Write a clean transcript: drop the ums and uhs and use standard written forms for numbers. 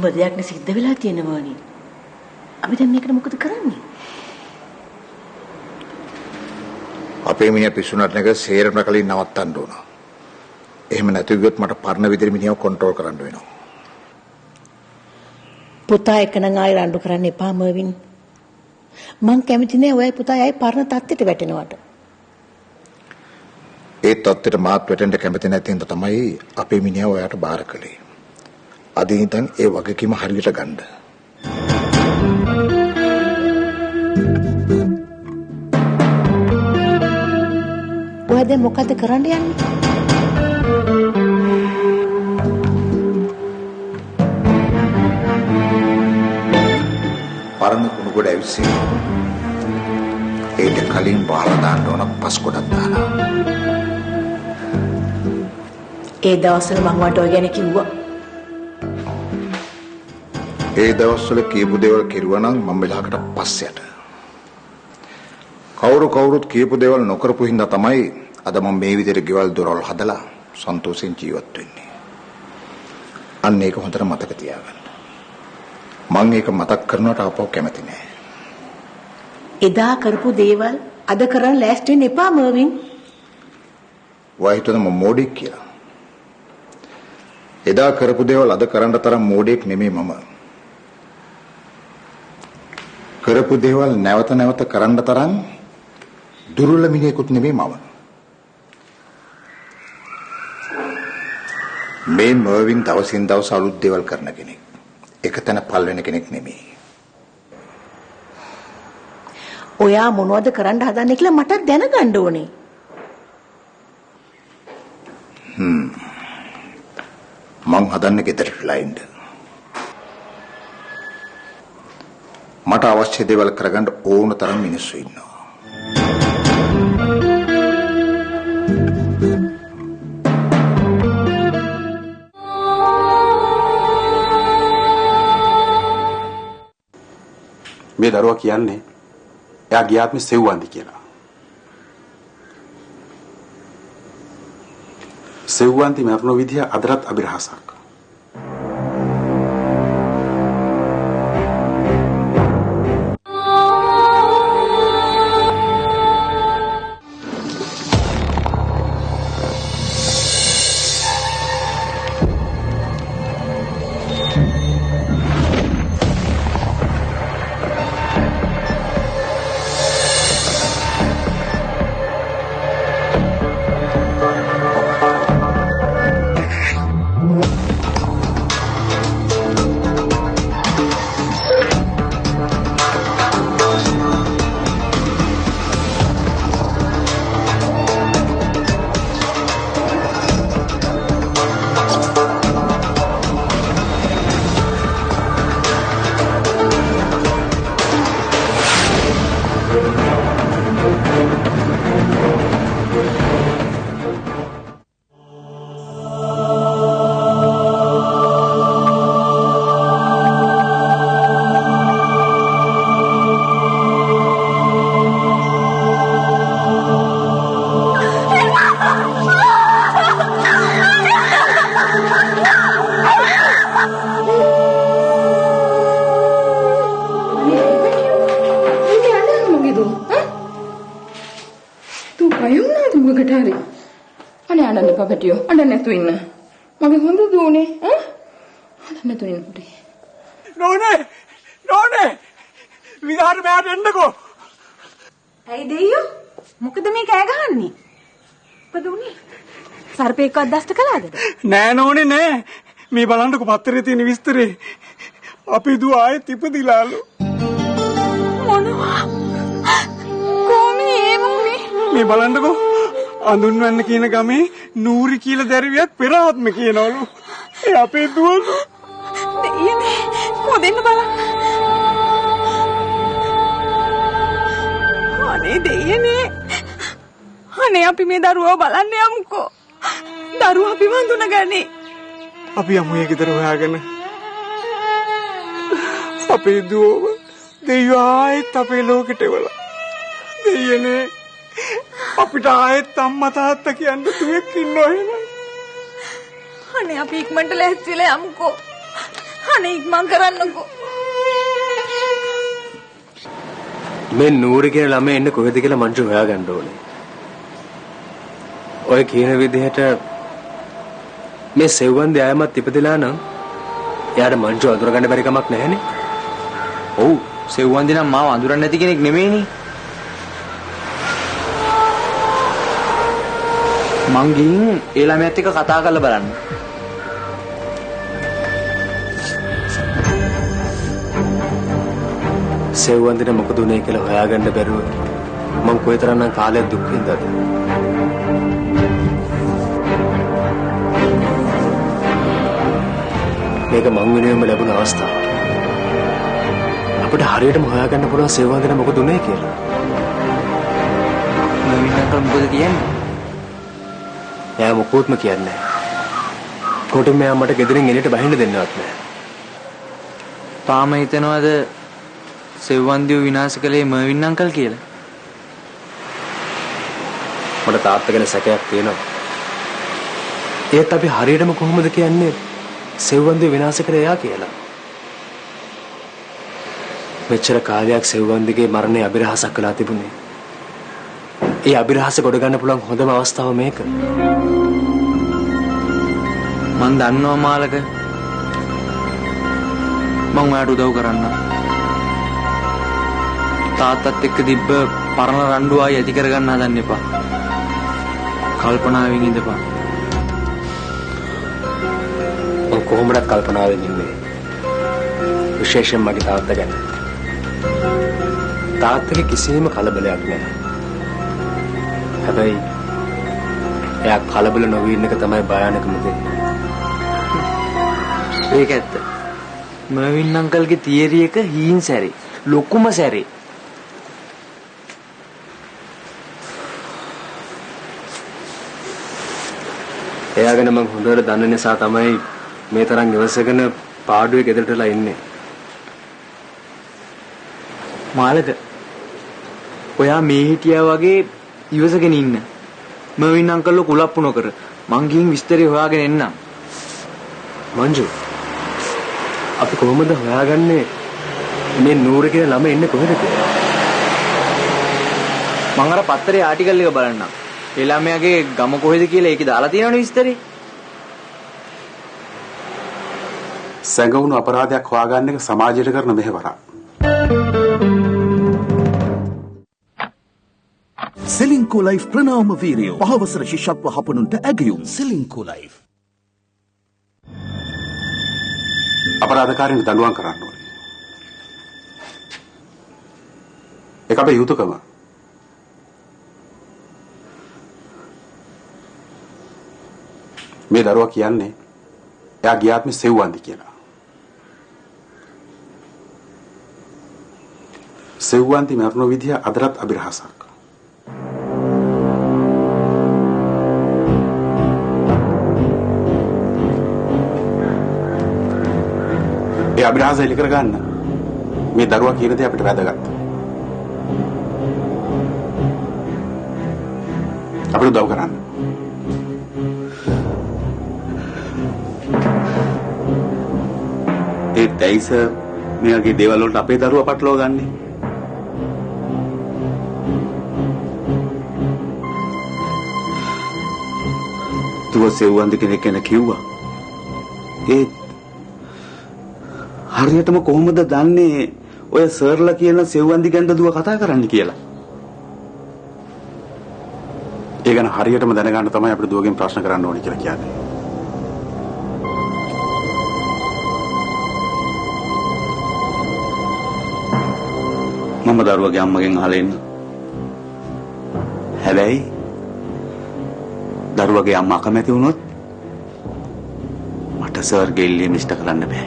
අසම්බ දෙයක් නේ සිද්ධ වෙලා තියෙනවානේ. අපි දැන් මේකට මොකද කරන්නේ? අපේ මිනිහා පිස්සුනට එක සේරම කලින් නවත්තන්න ඕන. එහෙම නැති වුවොත් මට පරණ විදිහට මිනිහව කන්ට්‍රෝල් කරන්න වෙනවා. පුතා එක නම් ආයෙ රණ්ඩු කරන්න එපා මර්වින්. මං කැමති නෑ ඔයයි පුතා ආයෙ පරණ තත්ත්වයට වැටෙනවට. ඒ තත්ත්වයට මාත් වැටෙන්න කැමති නැති හින්දා තමයි අපේ මිනිහා ඔයාට බාර කළේ. අද ඉඳන් ඒ වගකීම හරියට ගන්න. ඔයා දැන් මොකද කරන්න යන්නේ? පරණ කුණු ගොඩ ඇවිස්සී. ඒක කලින් බාලා දාන්න ඕන පස් කොටක් දාලා. ඒ දවස්වල මම වට ඔය ගැන කිව්වා. ඒ දවස්වල කියපු දේවල් කෙරුවා නම් මම වෙලාවකට පස්සට. කවුරුත් කියපු දේවල් නොකරපු හින්දා තමයි අද මම මේ විදිහට ගෙවල් දොරවල් හදලා සන්තෝෂෙන් ජීවත් වෙන්නේ. අන්න ඒක හොඳට මතක තියාගන්න. මම ඒක මතක් කරනවට ආපහු කැමති නෑ. එදා කරපු දේවල් අද කරන්න ලෑස්ති වෙන්න එපා මර්වින්. වයිටුන මොඩෙක් කියලා. එදා කරපු දේවල් අද කරන්න තරම් මොඩෙක් නෙමෙයි මම. කරපු දේවල් නැවත නැවත කරන්න තරම් දුර්වල මිනිහෙකුත් නෙමෙයි මම. මේ මර්වින් දවසින් දවස අලුත් දේවල් කරන කෙනෙක්. එකතැන පල් වෙන කෙනෙක් නෙමෙයි. ඔයා මොනවද කරන්න හදන්නේ කියලා මට දැනගන්න ඕනේ. මං හදන්නේ ගෙදර ෆ්ලයින්ඩ්. මට අවශ්‍ය දේවල් කරගන්න ඕන තරම් මිනිස්සු ඉන්නවා. මේ දරුවා කියන්නේ එයා ගියාත්මේ සෙව්වන්දි කියලා. සෙව්වන්දි මරණ විදිය අදටත් අභිරහසක්. පැටියෝ අඬ නැතු ඉන්න. මගේ හොඳ දූනේ අඬ නැතු ඉන්න පුතේ. නෝනේ විහාර මෙහාට එන්නකෝ. ඇයි දෙයියෝ? මොකද මේ කෑ ගහන්නේ? මොකද උනේ? සර්පෙක්වත් දෂ්ට කළාද? නෑ නෝනේ නෑ. මේ බලන්නකෝ පත්තරේ තියෙන විස්තරේ. අපි දුව ආයෙත් ඉපදිලාලු. මොනවා? කොහොමද මේ බලන්නකෝ අඳුන්වන්න කියන ගමේ නූරි කියලා දැරිවියක් පෙර ආත්ම කියනවලු. ඒ අපේ දුවලු. දෙයියනේ කොහෙන්ද බලන්න. අනේ දෙයියනේ. අනේ අපි මේ දරුවව බලන්න යමුකෝ. දරුවා අපි වඳුනගන්නේ. අපි යමු ඒ ගෙදර හොයාගෙන. අපේ දුවව දෙයියෝ ආයෙත් අපේ ලෝකෙට එවලා. දෙයියනේ අපිට ආයෙත් අම්මා තාත්තා කියන්න තුෙක් ඉන්නව එහෙනම්. අනේ අපි ඉක්මනට ලැස්තිලා යමුකෝ. අනේ ඉක්මන් කරන්නකෝ. මේ නූරි කියන ළමයා ඉන්නේ කොහෙද කියලා මංජු හොයාගන්න ඕනේ. ඔය කියන විදිහට මේ සෙව්වන්දි ආයමත් ඉපදෙලා නම් එයාට මංජු අඳුරගන්න බැරි කමක් නැහැනේ. ඔව් සෙව්වන්දි නම් මාව අඳුරන්නේ නැති කෙනෙක් නෙමෙයිනේ. මං ගිහින් ඒ ළමයාත් එක්ක කතා කරලා බලන්න. සෙව්වන්දිට මොකද උනේ කියලා හොයාගන්න බැරුව මං කොයිතරම්නම් කාලයක් දුක් විඳලාද. මේක මං වෙනුවෙන්ම ලැබුණ අවස්ථාවක්. අපිට හරියටම හොයාගන්න පුළුවන් සෙව්වන්දිට මොකද උනේ කියලා. මම ඉන්නකම් මොකද කියන්නේ? එයා මොකොත්ම කියන්නේ නැහැ. කොටින් මෙයා මට ගෙදරින් එළියට බහින්න දෙන්නවත් නැහැ. තාම හිතනවාද සෙව්වන්දිව විනාශ කළේ මර්වින් අංකල් කියලා? මට තාත්තා ගැන සැකයක් තියෙනවා. ඒත් අපි හරියටම කොහොමද කියන්නේ සෙව්වන්දිව විනාශ කරේ එයා කියලා? මෙච්චර කාලයක් සෙව්වන්දිගේ මරණය අභිරහසක් කළා තිබුණේ. ඒ අභිරහස ගොඩ ගන්න පුළුවන් හොඳම අවස්ථාව මේක. මං දන්නවා මාලක. මං ඔයාට උදව් කරන්න. තාත්තත් එක්ක තිබ්බ පරණ රණ්ඩු ආයි ඇති කරගන්න හදන්න එපා. කල්පනාවෙන් ඉඳපන්. මං කොහොමදත් කල්පනාවෙන් ඉන්නේ. විශේෂයෙන් මගේ තාත්තා ගැන. තාත්තගේ කිසිම කලබලයක් නැහැ. හැබැයි එයා කලබල නොවී ඉන්න එක තමයි භයානකම දේ. ඒක ඇත්ත. මර්වින් අංකල්ගේ තියරි එක හීන් සැරේ. ලොකුම සැරේ. එයා ගැන මං හොඳට දන්න නිසා තමයි මේ තරම් ඉවසගෙන පාඩුවේ ගෙදරටලා ඉන්නේ. මාලක ඔයා මේ හිටියා වගේ ඉවසගෙන ඉන්න. මර්වින් අංකල්ව කුලප්පු නොකර මං ගිහින් විස්තරي හොයාගෙන එන්නම්. මංජු අපි කොහොමද හොයාගන්නේ මේ නූර කියන ළමයා ඉන්නේ කොහෙද කියලා? මං අර පත්තරේ ආටිකල් එක බලන්නම්. ඒ ළමයාගේ ගම කොහෙද කියලා ඒකේ දාලා තියෙනවනේ විස්තරේ. සැඟවුණු අපරාධයක් හොයාගන්න එක සමාජයට කරන මෙහෙවරක්. Selinco Life ප්‍රනාම වීරයෝ පහවසර ශිෂ්‍යත්ව හපනුන්ට ඇගයුම්. Selinco Life අපරාධකාරීන් දඬුවම් කරන්න ඕනේ. ඒක අපේ යුතුයකම. මේ දරුවා කියන්නේ එයා ගියාත්මේ සෙව්වන්දි කියලා. සෙව්වන්දි මරණ විදිය අදටත් අභිරහසක්. ඒ අභිරහස එලි කරගන්න මේ දරුවා කියන දේ අපිට වැදගත්. අපිට උදව් කරන්න. ඒ තැයිස මෙයාගේ දේවල් වලට අපේ දරුවා පටලවා ගන්නේ. තුව සෙව්වන්දි කෙනෙක් ගැන කිව්වා. ඒ හරියටම කොහොමද දන්නේ ඔය සර්ලා කියන සෙව්වන්දි ගැන දුව කතා කරන්න කියලා? ඒ ගැන හරියටම දැනගන්න තමයි අපිට දුවගෙන් ප්‍රශ්න කරන්න ඕනේ කියලා කියන්නේ. මම දරුවගේ අම්මගෙන් අහලා ඉන්න. හැබැයි දරුවගේ අම්මා කැමති වුණොත් මට සර්ගේ ඉල්ලීම ඉෂ්ට කරන්න බෑ.